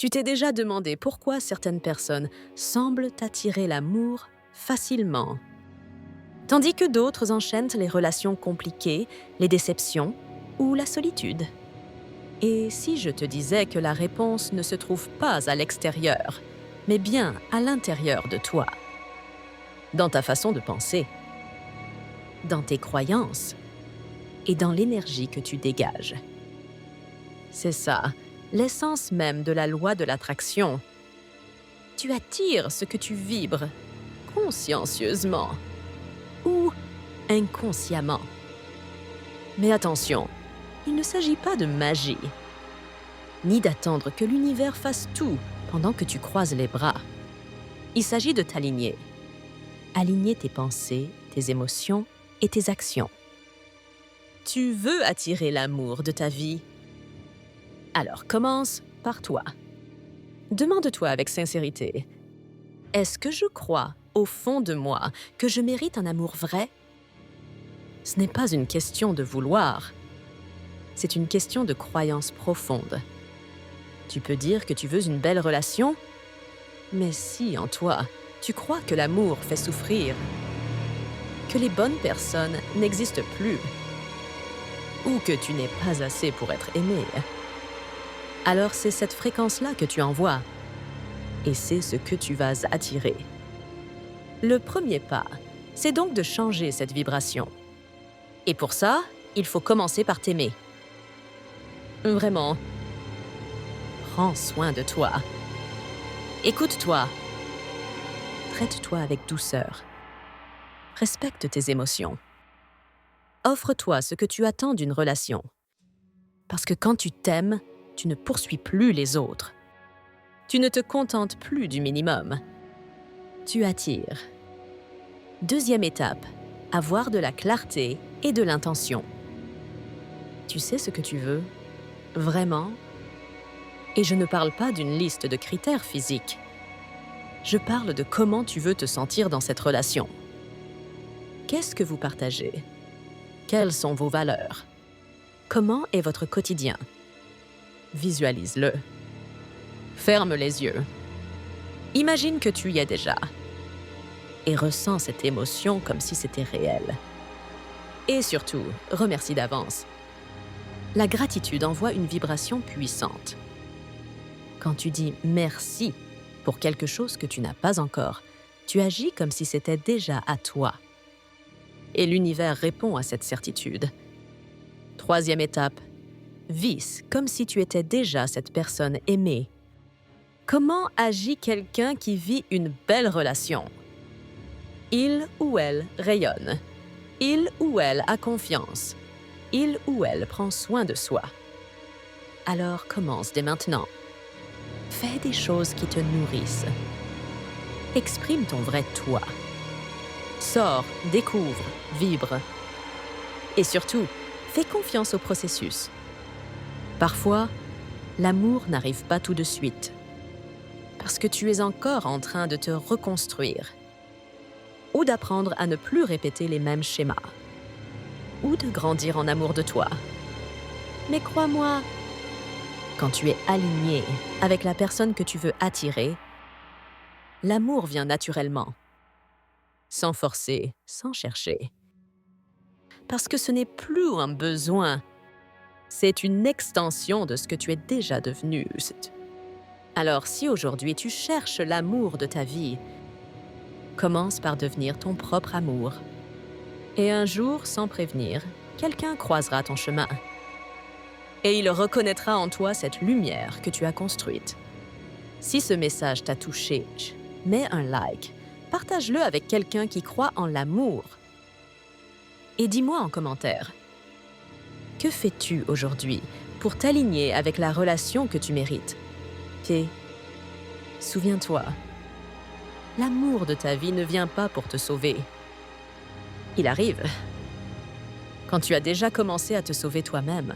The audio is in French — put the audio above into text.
Tu t'es déjà demandé pourquoi certaines personnes semblent attirer l'amour facilement, tandis que d'autres enchaînent les relations compliquées, les déceptions ou la solitude. Et si je te disais que la réponse ne se trouve pas à l'extérieur, mais bien à l'intérieur de toi, dans ta façon de penser, dans tes croyances et dans l'énergie que tu dégages. C'est ça, l'essence même de la loi de l'attraction. Tu attires ce que tu vibres, consciencieusement ou inconsciemment. Mais attention, il ne s'agit pas de magie, ni d'attendre que l'univers fasse tout pendant que tu croises les bras. Il s'agit de t'aligner. Aligner tes pensées, tes émotions et tes actions. Tu veux attirer l'amour de ta vie. Alors commence par toi. Demande-toi avec sincérité, est-ce que je crois, au fond de moi, que je mérite un amour vrai? Ce n'est pas une question de vouloir. C'est une question de croyance profonde. Tu peux dire que tu veux une belle relation, mais si en toi, tu crois que l'amour fait souffrir, que les bonnes personnes n'existent plus, ou que tu n'es pas assez pour être aimé, alors c'est cette fréquence-là que tu envoies, et c'est ce que tu vas attirer. Le premier pas, c'est donc de changer cette vibration. Et pour ça, il faut commencer par t'aimer. Vraiment. Prends soin de toi. Écoute-toi. Traite-toi avec douceur. Respecte tes émotions. Offre-toi ce que tu attends d'une relation. Parce que quand tu t'aimes, tu ne poursuis plus les autres. Tu ne te contentes plus du minimum. Tu attires. Deuxième étape, avoir de la clarté et de l'intention. Tu sais ce que tu veux? Vraiment? Et je ne parle pas d'une liste de critères physiques. Je parle de comment tu veux te sentir dans cette relation. Qu'est-ce que vous partagez? Quelles sont vos valeurs? Comment est votre quotidien? Visualise-le. Ferme les yeux. Imagine que tu y es déjà. Et ressens cette émotion comme si c'était réel. Et surtout, remercie d'avance. La gratitude envoie une vibration puissante. Quand tu dis « merci » pour quelque chose que tu n'as pas encore, tu agis comme si c'était déjà à toi. Et l'univers répond à cette certitude. Troisième étape, vis comme si tu étais déjà cette personne aimée. Comment agit quelqu'un qui vit une belle relation? Il ou elle rayonne. Il ou elle a confiance. Il ou elle prend soin de soi. Alors commence dès maintenant. Fais des choses qui te nourrissent. Exprime ton vrai toi. Sors, découvre, vibre. Et surtout, fais confiance au processus. Parfois, l'amour n'arrive pas tout de suite. Parce que tu es encore en train de te reconstruire. Ou d'apprendre à ne plus répéter les mêmes schémas. Ou de grandir en amour de toi. Mais crois-moi, quand tu es aligné avec la personne que tu veux attirer, l'amour vient naturellement. Sans forcer, sans chercher. Parce que ce n'est plus un besoin, c'est une extension de ce que tu es déjà devenu. Alors si aujourd'hui tu cherches l'amour de ta vie, commence par devenir ton propre amour. Et un jour, sans prévenir, quelqu'un croisera ton chemin. Et il reconnaîtra en toi cette lumière que tu as construite. Si ce message t'a touché, mets un like, partage-le avec quelqu'un qui croit en l'amour. Et dis-moi en commentaire, que fais-tu aujourd'hui pour t'aligner avec la relation que tu mérites? Et souviens-toi, l'amour de ta vie ne vient pas pour te sauver. Il arrive quand tu as déjà commencé à te sauver toi-même.